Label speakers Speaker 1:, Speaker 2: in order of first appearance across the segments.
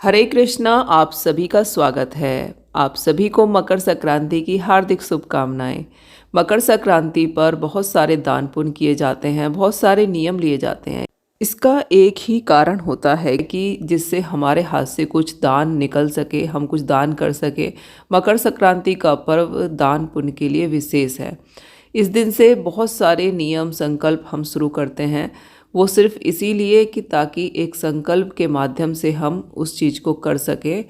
Speaker 1: हरे कृष्णा। आप सभी का स्वागत है। आप सभी को मकर संक्रांति की हार्दिक शुभकामनाएं। मकर संक्रांति पर बहुत सारे दान पुण्य किए जाते हैं, बहुत सारे नियम लिए जाते हैं। इसका एक ही कारण होता है कि जिससे हमारे हाथ से कुछ दान निकल सके, हम कुछ दान कर सके। मकर संक्रांति का पर्व दान पुण्य के लिए विशेष है। इस दिन से बहुत सारे नियम संकल्प हम शुरू करते हैं, वो सिर्फ इसीलिए कि ताकि एक संकल्प के माध्यम से हम उस चीज़ को कर सकें।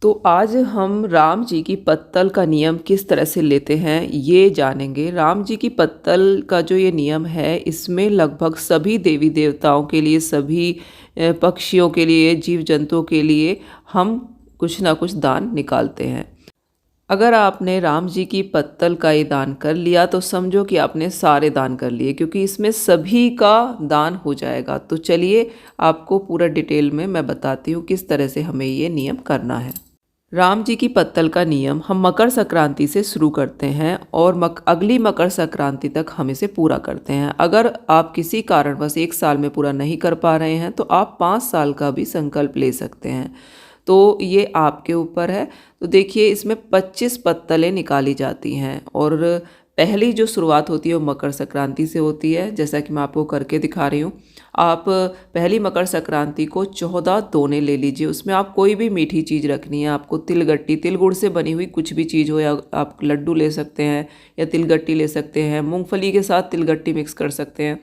Speaker 1: तो आज हम राम जी की पत्तल का नियम किस तरह से लेते हैं ये जानेंगे। राम जी की पत्तल का जो ये नियम है, इसमें लगभग सभी देवी देवताओं के लिए, सभी पक्षियों के लिए, जीव जंतुओं के लिए हम कुछ ना कुछ दान निकालते हैं। अगर आपने राम जी की पत्तल का ये दान कर लिया तो समझो कि आपने सारे दान कर लिए, क्योंकि इसमें सभी का दान हो जाएगा। तो चलिए आपको पूरा डिटेल में मैं बताती हूँ किस तरह से हमें ये नियम करना है। राम जी की पत्तल का नियम हम मकर संक्रांति से शुरू करते हैं और अगली मकर संक्रांति तक हम इसे पूरा करते हैं। अगर आप किसी कारणवश एक साल में पूरा नहीं कर पा रहे हैं तो आप 5 साल का भी संकल्प ले सकते हैं। तो ये आपके ऊपर है। तो देखिए, इसमें 25 पत्तलें निकाली जाती हैं और पहली जो शुरुआत होती है वो मकर संक्रांति से होती है, जैसा कि मैं आपको करके दिखा रही हूँ। आप पहली मकर संक्रांति को 14 दोने ले लीजिए। उसमें आप कोई भी मीठी चीज़ रखनी है। आपको तिलगट्टी, तिल गुड़ से बनी हुई कुछ भी चीज़ हो, या आप लड्डू ले सकते हैं या तिलगट्टी ले सकते हैं। मूंगफली के साथ तिलगट्टी मिक्स कर सकते हैं।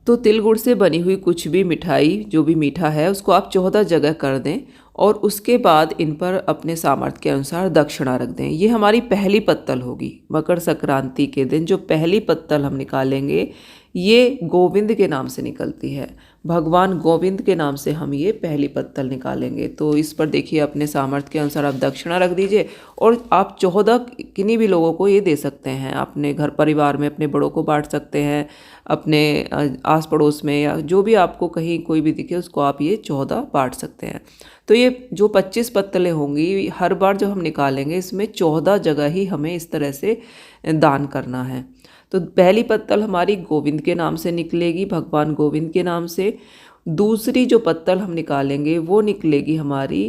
Speaker 1: तो तिल गुड़ से बनी हुई कुछ भी मिठाई, जो भी मीठा है, उसको आप 14 जगह कर दें और उसके बाद इन पर अपने सामर्थ्य के अनुसार दक्षिणा रख दें। ये हमारी पहली पत्तल होगी। मकर संक्रांति के दिन जो पहली पत्तल हम निकालेंगे, ये गोविंद के नाम से निकलती है। भगवान गोविंद के नाम से हम ये पहली पत्तल निकालेंगे। तो इस पर देखिए, अपने सामर्थ्य के अनुसार आप दक्षिणा रख दीजिए और आप 14 किन्हीं भी लोगों को ये दे सकते हैं। अपने घर परिवार में अपने बड़ों को बांट सकते हैं, अपने आस पड़ोस में, या जो भी आपको कहीं कोई भी दिखे उसको आप ये 14 बांट सकते हैं। तो ये जो 25 पत्तलें होंगी, हर बार जब हम निकालेंगे इसमें 14 जगह ही हमें इस तरह से दान करना है। तो पहली पत्तल हमारी गोविंद के नाम से निकलेगी, भगवान गोविंद के नाम से। दूसरी जो पत्तल हम निकालेंगे वो निकलेगी हमारी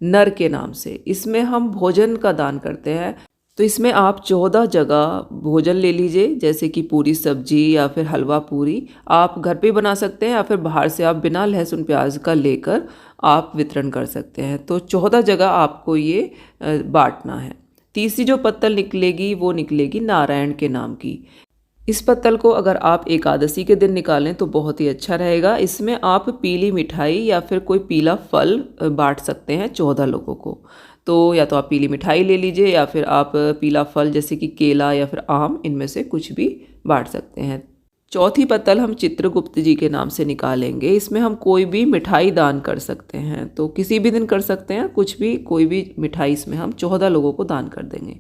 Speaker 1: नर के नाम से। इसमें हम भोजन का दान करते हैं। तो इसमें आप 14 जगह भोजन ले लीजिए, जैसे कि पूरी सब्जी या फिर हलवा पूरी आप घर पे बना सकते हैं, या फिर बाहर से आप बिना लहसुन प्याज का लेकर आप वितरण कर सकते हैं। तो 14 जगह आपको ये बांटना है। तीसरी जो पत्तल निकलेगी वो निकलेगी नारायण के नाम की। इस पत्तल को अगर आप एकादशी के दिन निकालें तो बहुत ही अच्छा रहेगा। इसमें आप पीली मिठाई या फिर कोई पीला फल बांट सकते हैं 14 लोगों को। तो या तो आप पीली मिठाई ले लीजिए या फिर आप पीला फल जैसे कि केला या फिर आम, इनमें से कुछ भी बांट सकते हैं। चौथी पत्तल हम चित्रगुप्त जी के नाम से निकालेंगे। इसमें हम कोई भी मिठाई दान कर सकते हैं, तो किसी भी दिन कर सकते हैं, कुछ भी, कोई भी मिठाई इसमें हम 14 लोगों को दान कर देंगे।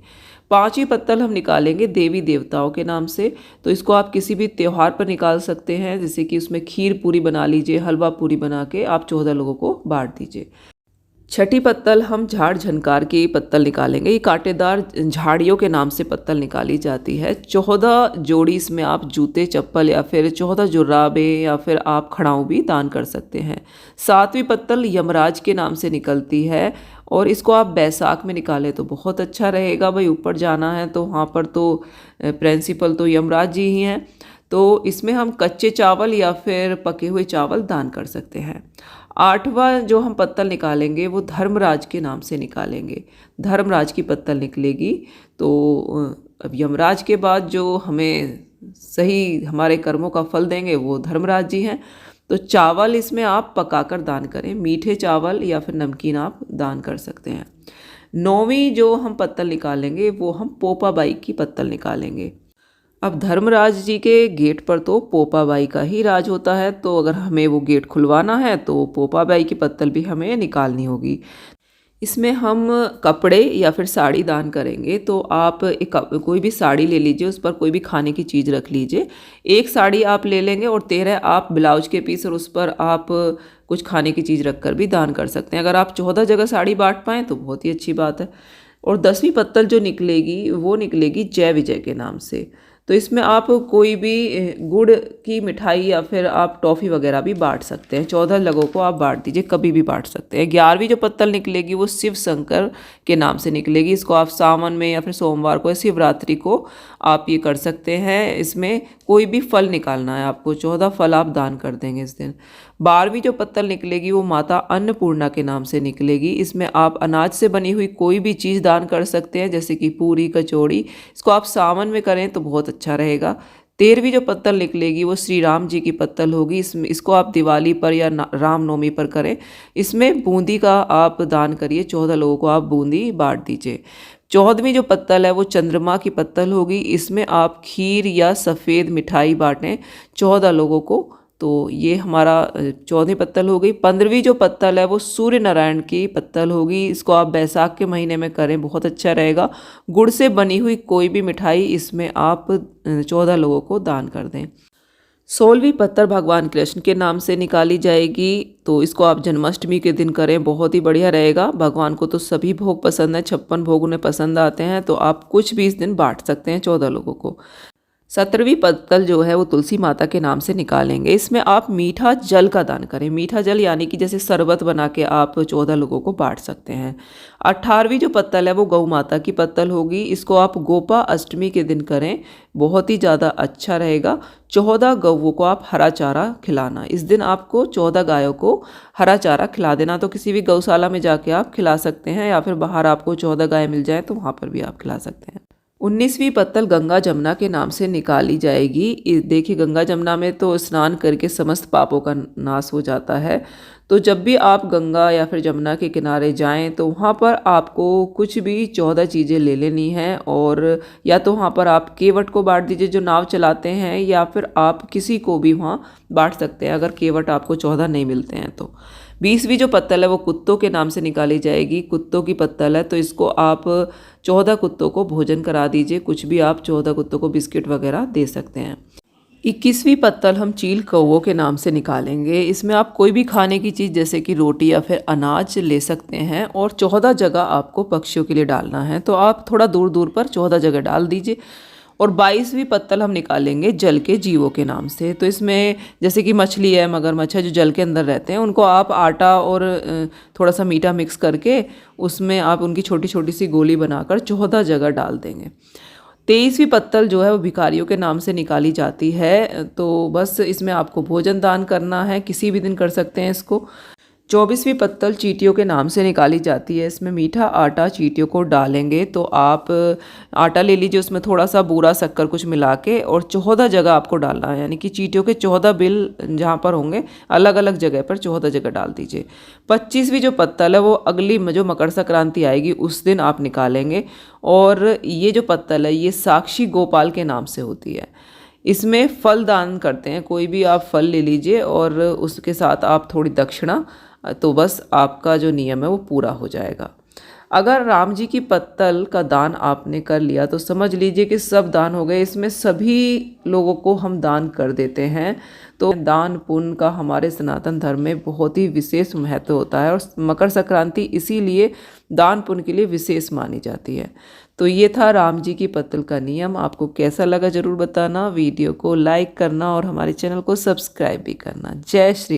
Speaker 1: पांचवी पत्तल हम निकालेंगे देवी देवताओं के नाम से। तो इसको आप किसी भी त्यौहार पर निकाल सकते हैं, जैसे कि उसमें खीर पूरी बना लीजिए, हलवा पूरी बना के आप 14 लोगों को बांट दीजिए। छठी पत्तल हम झाड़ झनकार की पत्तल निकालेंगे। ये कांटेदार झाड़ियों के नाम से पत्तल निकाली जाती है। 14 जोड़ी इसमें आप जूते चप्पल या फिर 14 जुराबे या फिर आप खड़ाऊँ भी दान कर सकते हैं। सातवीं पत्तल यमराज के नाम से निकलती है और इसको आप बैसाख में निकालें तो बहुत अच्छा रहेगा। भाई ऊपर जाना है तो वहाँ पर तो प्रिंसिपल तो यमराज जी ही हैं। तो इसमें हम कच्चे चावल या फिर पके हुए चावल दान कर सकते हैं। आठवां जो हम पत्तल निकालेंगे वो धर्मराज के नाम से निकालेंगे। धर्मराज की पत्तल निकलेगी। तो अब यमराज के बाद जो हमें सही हमारे कर्मों का फल देंगे वो धर्मराज जी हैं। तो चावल इसमें आप पकाकर दान करें, मीठे चावल या फिर नमकीन आप दान कर सकते हैं। नौवीं जो हम पत्तल निकालेंगे वो हम पोपाबाई की पत्तल निकालेंगे। अब धर्मराज जी के गेट पर तो पोपाबाई का ही राज होता है, तो अगर हमें वो गेट खुलवाना है तो पोपाबाई की पत्तल भी हमें निकालनी होगी। इसमें हम कपड़े या फिर साड़ी दान करेंगे। तो आप कोई भी साड़ी ले लीजिए, उस पर कोई भी खाने की चीज़ रख लीजिए। एक साड़ी आप ले लेंगे और 13 आप ब्लाउज के पीस और उस पर आप कुछ खाने की चीज़ रख कर भी दान कर सकते हैं। अगर आप 14 जगह साड़ी बांट पाएँ तो बहुत ही अच्छी बात है। और 10वीं पत्तल जो निकलेगी वो निकलेगी जय विजय के नाम से। तो इसमें आप कोई भी गुड़ की मिठाई या फिर आप टॉफ़ी वगैरह भी बांट सकते हैं। 14 लोगों को आप बांट दीजिए, कभी भी बांट सकते हैं। 11वीं जो पत्तल निकलेगी वो शिव शंकर के नाम से निकलेगी। इसको आप सावन में या फिर सोमवार को या शिवरात्रि को आप ये कर सकते हैं। इसमें कोई भी फल निकालना है आपको, 14 फल आप दान कर देंगे इस दिन। 12वीं जो पत्तल निकलेगी वो माता अन्नपूर्णा के नाम से निकलेगी। इसमें आप अनाज से बनी हुई कोई भी चीज़ दान कर सकते हैं, जैसे कि पूरी, कचौड़ी। इसको आप सावन में करें तो बहुत अच्छा रहेगा। 13वीं जो पत्तल निकलेगी वो श्री राम जी की पत्तल होगी। इसको आप दिवाली पर या रामनवमी पर करें। इसमें बूंदी का आप दान करिए, 14 लोगों को आप बूंदी बांट दीजिए। 14वीं जो पत्तल है वो चंद्रमा की पत्तल होगी। इसमें आप खीर या सफ़ेद मिठाई बांटें 14 लोगों को। तो ये हमारा 14वीं पत्तल हो गई। 15वीं जो पत्तल है वो सूर्य नारायण की पत्तल होगी। इसको आप बैसाख के महीने में करें, बहुत अच्छा रहेगा। गुड़ से बनी हुई कोई भी मिठाई इसमें आप 14 लोगों को दान कर दें। 16वीं पत्तल भगवान कृष्ण के नाम से निकाली जाएगी। तो इसको आप जन्माष्टमी के दिन करें, बहुत ही बढ़िया रहेगा। भगवान को तो सभी भोग पसंद है, 56 भोग उन्हें पसंद आते हैं। तो आप कुछ भी इस दिन बांट सकते हैं 14 लोगों को। 17वीं पत्तल जो है वो तुलसी माता के नाम से निकालेंगे। इसमें आप मीठा जल का दान करें। मीठा जल यानी कि जैसे शरबत बना के आप 14 लोगों को बांट सकते हैं। 18वीं जो पत्तल है वो गौ माता की पत्तल होगी। इसको आप गोपा अष्टमी के दिन करें, बहुत ही ज़्यादा अच्छा रहेगा। 14 गौवों को आप हरा चारा खिलाना। इस दिन आपको 14 गायों को हरा चारा खिला देना। तो किसी भी गौशाला में जाके आप खिला सकते हैं, या फिर बाहर आपको 14 गाय मिल जाए तो वहाँ पर भी आप खिला सकते हैं। 19वीं पत्तल गंगा जमुना के नाम से निकाली जाएगी। देखिए, गंगा जमुना में तो स्नान करके समस्त पापों का नाश हो जाता है। तो जब भी आप गंगा या फिर जमुना के किनारे जाएं तो वहाँ पर आपको कुछ भी 14 चीज़ें ले लेनी हैं। और या तो वहाँ पर आप केवट को बांट दीजिए जो नाव चलाते हैं, या फिर आप किसी को भी वहाँ बांट सकते हैं अगर केवट आपको 14 नहीं मिलते हैं तो। 20वीं जो पत्तल है वो कुत्तों के नाम से निकाली जाएगी। कुत्तों की पत्तल है, तो इसको आप 14 कुत्तों को भोजन करा दीजिए। कुछ भी आप 14 कुत्तों को बिस्किट वगैरह दे सकते हैं। 21वीं पत्तल हम चील कौवों के नाम से निकालेंगे। इसमें आप कोई भी खाने की चीज़ जैसे कि रोटी या फिर अनाज ले सकते हैं, और 14 जगह आपको पक्षियों के लिए डालना है। तो आप थोड़ा दूर दूर पर 14 जगह डाल दीजिए। और 22वीं पत्तल हम निकालेंगे जल के जीवों के नाम से। तो इसमें जैसे कि मछली है, मगरमच्छ है, जो जल के अंदर रहते हैं, उनको आप आटा और थोड़ा सा मीठा मिक्स करके उसमें आप उनकी छोटी छोटी सी गोली बनाकर 14 जगह डाल देंगे। 23वीं पत्तल जो है वो भिखारियों के नाम से निकाली जाती है। तो बस इसमें आपको भोजन दान करना है, किसी भी दिन कर सकते हैं इसको। 24वीं पत्तल चींटियों के नाम से निकाली जाती है। इसमें मीठा आटा चींटियों को डालेंगे। तो आप आटा ले लीजिए, उसमें थोड़ा सा बूरा शक्कर कुछ मिला के, और 14 जगह आपको डालना है। यानी कि चींटियों के 14 बिल जहाँ पर होंगे अलग अलग जगह पर 14 जगह डाल दीजिए। 25वीं जो पत्तल है वो अगली जो मकर संक्रांति आएगी उस दिन आप निकालेंगे। और ये जो पत्तल है ये साक्षी गोपाल के नाम से होती है। इसमें फल दान करते हैं, कोई भी आप फल ले लीजिए और उसके साथ आप थोड़ी दक्षिणा, तो बस आपका जो नियम है वो पूरा हो जाएगा। अगर राम जी की पत्तल का दान आपने कर लिया तो समझ लीजिए कि सब दान हो गए। इसमें सभी लोगों को हम दान कर देते हैं। तो दान पुण्य का हमारे सनातन धर्म में बहुत ही विशेष महत्व होता है, और मकर संक्रांति इसीलिए दान पुण्य के लिए विशेष मानी जाती है। तो ये था राम जी की पत्तल का नियम। आपको कैसा लगा ज़रूर बताना। वीडियो को लाइक करना और हमारे चैनल को सब्सक्राइब भी करना। जय श्री